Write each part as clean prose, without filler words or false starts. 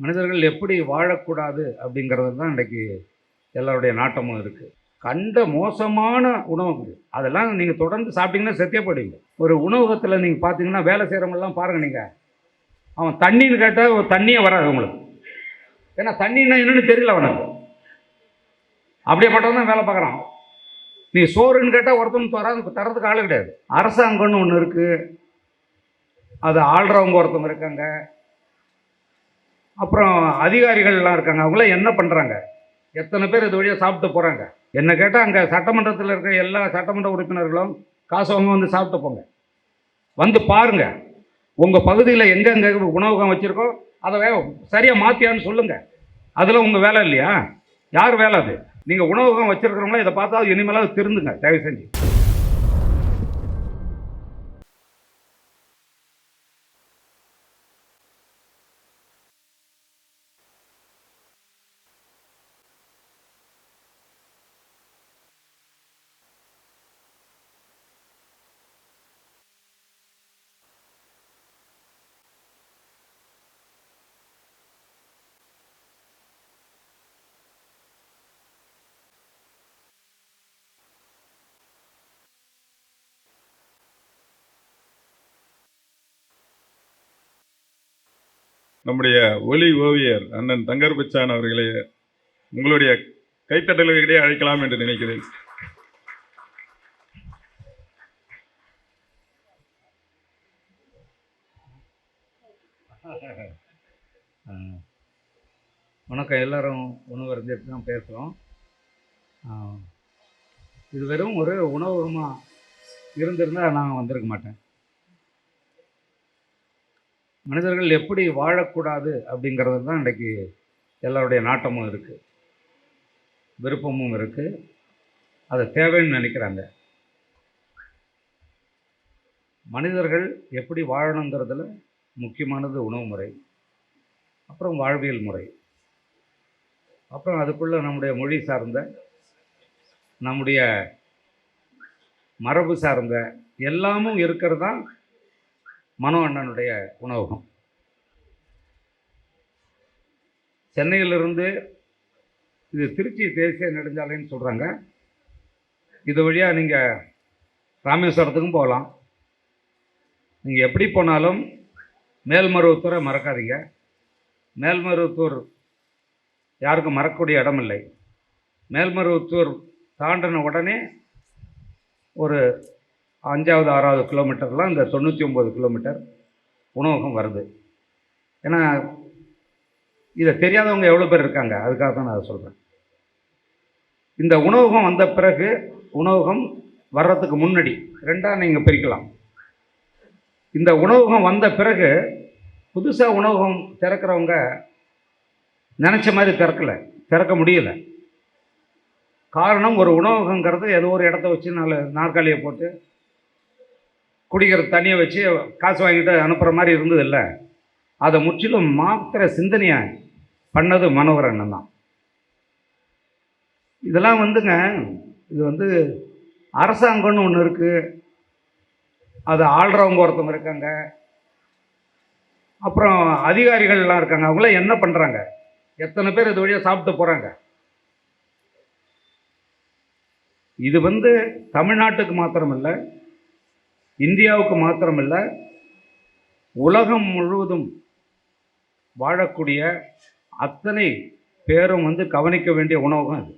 மனிதர்கள் எப்படி வாழக்கூடாது அப்படிங்கிறது தான் இன்றைக்கு எல்லாருடைய நாட்டமும் இருக்குது. கண்ட மோசமான உணவுகள் அதெல்லாம் நீங்கள் தொடர்ந்து சாப்பிட்டீங்கன்னா செத்தே போயிடுவீங்க. ஒரு உணவகத்தில் நீங்கள் பார்த்தீங்கன்னா வேலை செய்கிறவங்கெல்லாம் பாருங்கள், நீங்கள் அவன் தண்ணின்னு கேட்டால் ஒரு தண்ணியே வராது உங்களுக்கு. ஏன்னா தண்ணின்னா என்னன்னு தெரியல அவனுக்கு. அப்படியேப்பட்டவன் தான் வேலை பார்க்குறான். நீ சோறுன்னு கேட்டால் ஒருத்தன் தரதுக்கு ஆள் கிடையாது. அரசாங்கம்னு ஒன்று இருக்குது, அது ஆள்றவங்க ஒருத்தவங்க இருக்காங்க, அப்புறம் அதிகாரிகள்லாம் இருக்காங்க. அவங்களாம் என்ன பண்ணுறாங்க, எத்தனை பேர் இது வழியாக சாப்பிட்டு போகிறாங்க. என்ன கேட்டால் அங்கே சட்டமன்றத்தில் இருக்க எல்லா சட்டமன்ற உறுப்பினர்களும் காசு வாங்க வந்து சாப்பிட்டு போங்க, வந்து பாருங்கள் உங்கள் பகுதியில் எங்கெங்கே உணவகம் வச்சுருக்கோ அதை சரியாக மாற்றியான்னு சொல்லுங்கள். அதில் உங்கள் வேலை இல்லையா? யார் வேலை அது? நீங்கள் உணவகம் வச்சுருக்கிறவங்களா இதை பார்த்தா இனிமேலாவது திருந்துங்க தயவு செஞ்சு. நம்முடைய ஒலி ஓவியர் அண்ணன் தங்கர் பச்சான் அவர்களை உங்களுடைய கைத்தட்டல்களிடையே அழைக்கலாம் என்று நினைக்கிறேன். வணக்கம். எல்லாரும் உணவு இருந்துட்டு தான் பேசுகிறோம். இது வெறும் ஒரு உணவகமாக இருந்திருந்தால் நான் வந்திருக்க மாட்டேன். மனிதர்கள் எப்படி வாழக்கூடாது அப்படிங்கிறது தான் இன்றைக்கு எல்லாருடைய நாட்டமும் இருக்குது, விருப்பமும் இருக்குது, அது தேவைன்னு நினைக்கிறாங்க. மனிதர்கள் எப்படி வாழணுங்கிறதுல முக்கியமானது உணவு முறை, அப்புறம் வாழ்வியல் முறை, அப்புறம் அதுக்குள்ளே நம்முடைய மொழி சார்ந்த, நம்முடைய மரபு சார்ந்த எல்லாமும் இருக்கிறது தான் மனோ அண்ணனுடைய உணவகம். சென்னையிலிருந்து இது திருச்சி தேசிய நெடுஞ்சாலைன்னு சொல்கிறாங்க. இது வழியாக நீங்கள் ராமேஸ்வரத்துக்கும் போகலாம். நீங்கள் எப்படி போனாலும் மேல்மருவத்தூரை மறக்காதீங்க. மேல்மருவத்தூர் யாருக்கும் மறக்கக்கூடிய இடம் இல்லை. மேல்மருவத்தூர் தாண்டின உடனே ஒரு 5வது 6வது கிலோமீட்டர்லாம் இந்த 99 கிலோமீட்டர் உணவகம் வருது. ஏன்னா இதை தெரியாதவங்க எவ்வளோ பேர் இருக்காங்க, அதுக்காக தான் நான் அதை சொல்கிறேன். இந்த உணவகம் வந்த பிறகு, உணவகம் வர்றதுக்கு முன்னாடி ரெண்டாக நீங்கள் பிரிக்கலாம். இந்த உணவகம் வந்த பிறகு புதுசாக உணவகம் திறக்கிறவங்க நினச்ச மாதிரி திறக்க முடியலை. காரணம், ஒரு உணவகங்கிறது ஏதோ ஒரு இடத்த வச்சு 4 நாற்காலியை போட்டு குடிக்கிற தண்ணியை வச்சு காசு வாங்கிட்டு அனுப்புகிற மாதிரி இருந்தது இல்லை. அதை முற்றிலும் மாத்திர சிந்தனையை பண்ணது மனோகர் அண்ணன் தான். இதெல்லாம் இது அரசாங்கம்னு ஒன்று இருக்குது, அது ஆள்றவங்க ஒருத்தவங்க இருக்காங்க, அப்புறம் அதிகாரிகள்லாம் இருக்காங்க. அவங்களாம் என்ன பண்ணுறாங்க, எத்தனை பேர் இது வழியாக சாப்பிட்டு போகிறாங்க. இது தமிழ்நாட்டுக்கு மாத்திரமில்லை, இந்தியாவுக்கு மாத்திரமில்லை, உலகம் முழுவதும் வாழக்கூடிய அத்தனை பேரும் கவனிக்க வேண்டிய உணவகம் இது.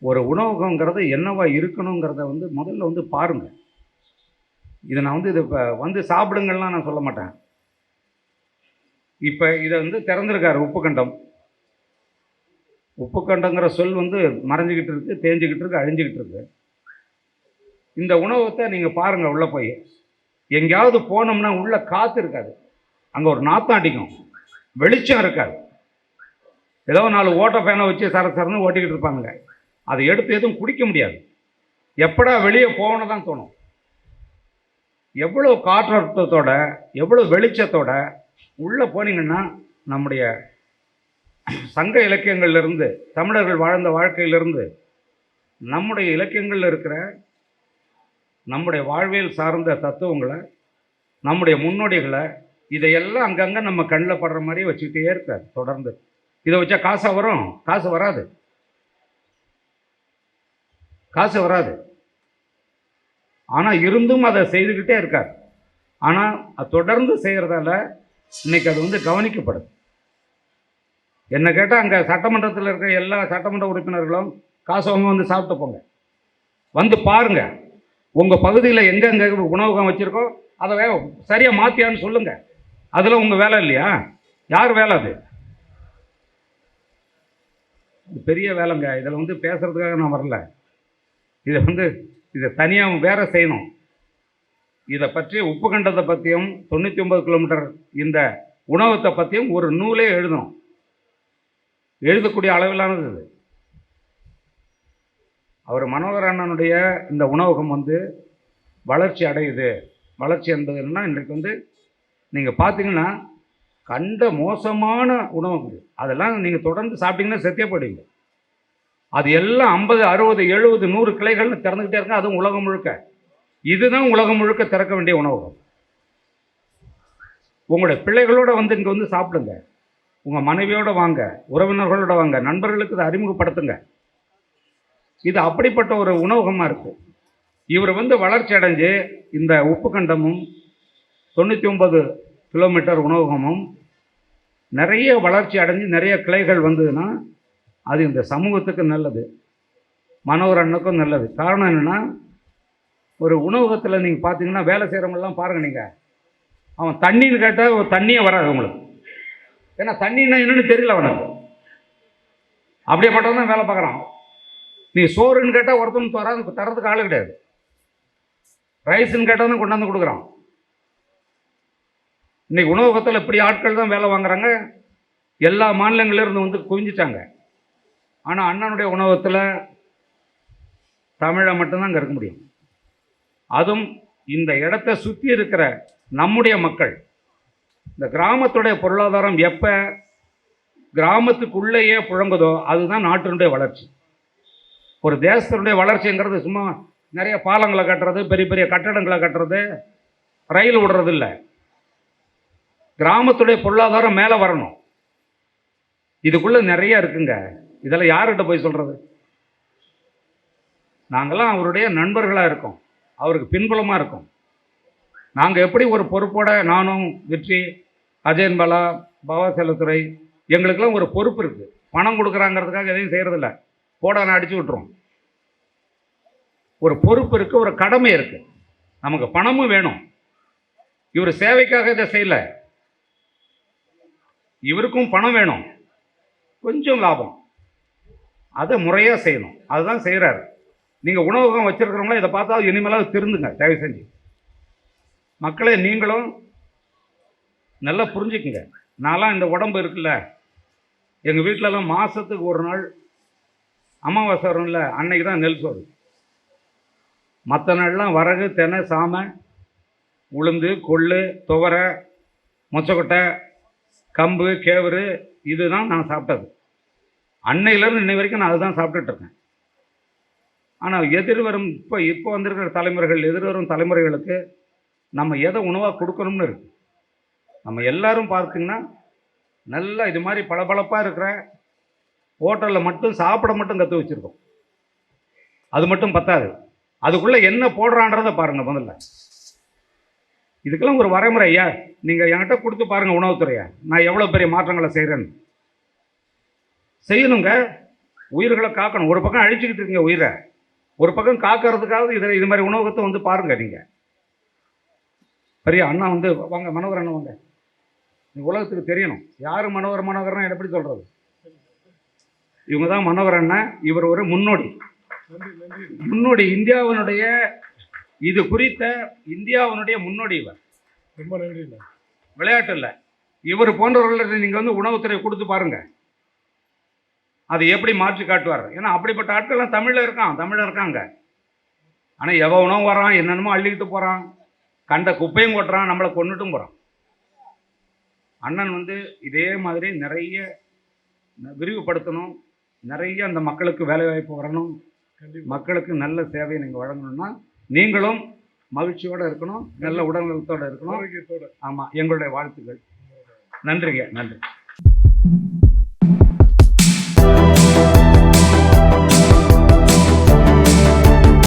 ஒரு உணவகங்கிறது என்னவா இருக்கணுங்கிறத முதல்ல பாருங்கள். இதை நான் இது இப்போ சாப்பிடுங்கள்லாம் நான் சொல்ல மாட்டேன். இப்போ இதை திறந்துருக்காரு உப்புக்கண்டம். உப்புக்கண்டங்கிற சொல் மறைஞ்சிக்கிட்டு இருக்குது, தேஞ்சிக்கிட்டு இருக்குது, அழிஞ்சிக்கிட்டு இருக்குது. இந்த உணவகத்தை நீங்கள் பாருங்கள். உள்ளே போய் எங்கேயாவது போனோம்னா உள்ளே காற்று இருக்காது, அங்கே ஒரு நாத்தம் அடிக்கும், வெளிச்சம் இருக்காது. ஏதோ 4 ஓட்ட ஃபேனை வச்சு சரசரன்னு ஓட்டிக்கிட்டு இருப்பாங்க. அதை எடுத்து எதுவும் குடிக்க முடியாது. எப்படா வெளியே போகணும் தான் தோணும். எவ்வளோ காற்றோட்டத்தோட, எவ்வளோ வெளிச்சத்தோட உள்ளே போனீங்கன்னா நம்முடைய சங்க இலக்கியங்கள்லேருந்து, தமிழர்கள் வாழ்ந்த வாழ்க்கையிலிருந்து, நம்முடைய இலக்கியங்களில் இருக்கிற நம்முடைய வாழ்வியல் சார்ந்த தத்துவங்களை, நம்முடைய முன்னோடிகளை இதையெல்லாம் அங்கங்கே நம்ம கண்ணில் படுற மாதிரி வச்சுக்கிட்டே இருக்கார் தொடர்ந்து. இதை வச்சா காசா வரும்? காசு வராது, காசு வராது. ஆனால் இருந்தும் அதை செய்துக்கிட்டே இருக்கார். ஆனால் அது தொடர்ந்து செய்கிறதால இன்னைக்கு அது வந்து கவனிக்கப்படுது. என்ன கேட்டால் அங்கே சட்டமன்றத்தில் இருக்கிற எல்லா சட்டமன்ற உறுப்பினர்களும் காசு அவங்க வந்து சாப்பிட்டு போங்க, வந்து பாருங்க உங்கள் பகுதியில் எங்கெங்கே உணவகம் வச்சுருக்கோம் அதை சரியாக மாற்றியான்னு சொல்லுங்கள். அதில் உங்கள் வேலை இல்லையா? யார் வேலை அது? பெரிய வேலைங்க. இதில் வந்து பேசுகிறதுக்காக நான் வரல. இதை தனியாக வேற செய்யணும். இதை பற்றி உப்பு கண்டத்தை பற்றியும் 99 கிலோமீட்டர் இந்த உணவகத்தை பற்றியும் ஒரு நூலே எழுதணும். எழுதக்கூடிய அளவிலானது இது. அவர் மனோகர் அண்ணனுடைய இந்த உணவகம் வந்து வளர்ச்சி அடையுது. வளர்ச்சி என்பது என்னன்னா, இன்றைக்கு வந்து நீங்கள் பார்த்தீங்கன்னா கண்ட மோசமான உணவுகள் அதெல்லாம் நீங்கள் தொடர்ந்து சாப்பிட்டீங்கன்னா செத்தே போயிடுவீங்க. அது எல்லாம் 50, 60, 70, 100 கிளைகள்னு திறந்துக்கிட்டே இருக்க. அதுவும் உலகம் முழுக்க. இதுதான் உலகம் முழுக்க திறக்க வேண்டிய உணவகம். உங்களுடைய பிள்ளைகளோட வந்து இங்கே வந்து சாப்பிடுங்க, உங்கள் மனைவியோட வாங்க, உறவினர்களோட வாங்க, நண்பர்களுக்கு இதை அறிமுகப்படுத்துங்க. இது அப்படிப்பட்ட ஒரு உணவகமாக இருக்குது. இவர் வந்து வளர்ச்சி அடைஞ்சு இந்த உப்பு கண்டமும் 99 கிலோமீட்டர் உணவகமும் நிறைய வளர்ச்சி அடைஞ்சு நிறைய கிளைகள் வந்ததுன்னா அது இந்த சமூகத்துக்கு நல்லது, மனோகர் அண்ணனுக்கும் நல்லது. காரணம் என்னென்னா, ஒரு உணவகத்தில் நீங்கள் பார்த்தீங்கன்னா வேலை செய்கிறவங்கெல்லாம் பாருங்கள். நீங்கள் அவன் தண்ணின்னு கேட்டால் ஒரு தண்ணியே வராது உங்களுக்கு. ஏன்னா தண்ணின்னா என்னன்னு தெரியல அவனுக்கு. அப்படியே பட்டவன் தான் வேலை பார்க்குறான். நீ சோறுன்னு கேட்டால் ஒருத்தன் தரதுக்கு ஆள் கிடையாது. ரைஸுன்னு கேட்டால் தான் கொண்டாந்து கொடுக்குறான். இன்னைக்கு உணவகத்தில் இப்படி ஆட்கள் தான் வேலை வாங்குறாங்க. எல்லா மாநிலங்களிலிருந்து வந்து குவிஞ்சிட்டாங்க. ஆனால் அண்ணனுடைய உணவகத்தில் தமிழை மட்டும்தான் அங்கே இருக்க முடியும். அதுவும் இந்த இடத்தை சுற்றி இருக்கிற நம்முடைய மக்கள். இந்த கிராமத்துடைய பொருளாதாரம் எப்போ கிராமத்துக்குள்ளேயே புழங்குதோ அதுதான் நாட்டினுடைய வளர்ச்சி. ஒரு தேசத்தினுடைய வளர்ச்சிங்கிறது சும்மா நிறைய பாலங்களை கட்டுறது, பெரிய பெரிய கட்டடங்களை கட்டுறது, ரயில் விடுறது இல்லை. கிராமத்துடைய பொருளாதாரம் மேலே வரணும். இதுக்குள்ளே நிறைய இருக்குங்க. இதெல்லாம் யார்கிட்ட போய் சொல்கிறது? நாங்கள்லாம் அவருடைய நண்பர்களாக இருக்கோம், அவருக்கு பின்புலமாக இருக்கோம். நாங்கள் எப்படி ஒரு பொறுப்போட, நானும் வெற்றி, அஜயன் பாலா, பவா செல்லத்துறை, எங்களுக்கெல்லாம் ஒரு பொறுப்பு இருக்குது. பணம் கொடுக்குறாங்கிறதுக்காக எதையும் செய்கிறதில்ல, போடான்னு அடிச்சு விட்டுரும். ஒரு பொறுப்பு இருக்குது, ஒரு கடமை இருக்குது. நமக்கு பணமும் வேணும். இவர் சேவைக்காக இதை செய்யல, இவருக்கும் பணம் வேணும், கொஞ்சம் லாபம், அதை முறையாக செய்யணும். அதுதான் செய்கிறாரு. நீங்கள் உணவகம் வச்சுருக்கிறவங்களே இதை பார்த்தா இனிமேலாவது திருந்துங்க தயவு செஞ்சு. மக்களே நீங்களும் நல்லா புரிஞ்சுக்குங்க. நான்லாம் இந்த உடம்பு இருக்குல்ல, எங்கள் வீட்டிலலாம் மாதத்துக்கு ஒரு நாள் அமாவாசை வரும்ல, அன்னைக்கு தான் நெல் சோறு. மற்ற நாள்லாம் வரகு, தெனை, சாமை, உளுந்து, கொள்ளு, துவரை, மொச்சக்கொட்டை, கம்பு, கேவரு, இதுதான் நான் சாப்பிட்டது. அன்னையிலேருந்து இன்னை வரைக்கும் நான் அதுதான் சாப்பிட்டுட்ருக்கேன். ஆனால் எதிர்வரும் இப்போ வந்திருக்கிற தலைமுறைகள், எதிர்வரும் தலைமுறைகளுக்கு நம்ம எதை உணவாக கொடுக்கணும்னு இருக்குது. நம்ம எல்லாரும் பார்த்திங்கன்னா நல்லா இது மாதிரி பளபளப்பாக இருக்கிற ஹோட்டலில் மட்டும் சாப்பிட மட்டும் கற்று வச்சுருக்கோம். அது மட்டும் பத்தாது, அதுக்குள்ளே என்ன போடுறான்றதை பாருங்கள் முதல்ல. இதுக்கெல்லாம் ஒரு வரைமுறை. ஐயா நீங்கள் என்கிட்ட கொடுத்து பாருங்கள் உணவுத்துறையை, நான் எவ்வளோ பெரிய மாற்றங்களை செய்கிறேன்னு. செய்யணுங்க, உயிர்களை காக்கணும். ஒரு பக்கம் அழிச்சுக்கிட்டு இருக்கீங்க உயிரை, ஒரு பக்கம் காக்கிறதுக்காவது இது மாதிரி உணவகத்தை வந்து பாருங்கள். நீங்கள் பெரிய அண்ணா வந்து வாங்க, மனோகர் அண்ணன் வாங்க, உலகத்துக்கு தெரியணும் யார் மனோகர்னா எப்படி சொல்கிறது. இவங்க தான் மனோகர் அண்ணன். இவர் ஒரு முன்னோடி. இந்தியாவினுடைய இது குறித்த இந்தியாவினுடைய முன்னோடி இவர். ரொம்ப நன்றி. விளையாட்டு இல்லை, இவர் போன்றவர்கள் நீங்கள் வந்து உணவுத்துறை கொடுத்து பாருங்க, அதை எப்படி மாற்றி காட்டுவார். ஏன்னா அப்படிப்பட்ட ஆட்கள்லாம் தமிழில் இருக்காங்க. ஆனால் எவனோ வரான், என்னென்னமோ அள்ளிக்கிட்டு போகிறான், கண்ட குப்பையும் கொட்டுறான், நம்மளை கொண்டுட்டும் போகிறான். அண்ணன் வந்து இதே மாதிரி நிறைய விரிவுபடுத்தணும், நிறைய அந்த மக்களுக்கு வேலைவாய்ப்பு வரணும், மக்களுக்கு நல்ல சேவையை நீங்கள் வழங்கணும்னா நீங்களும் மகிழ்ச்சியோட இருக்கணும், நல்ல உடல்நலத்தோட இருக்கணும். ஆரோக்கியத்தோட. ஆமாம், எங்களுடைய வாழ்த்துக்கள். நன்றிங்க, நன்றி.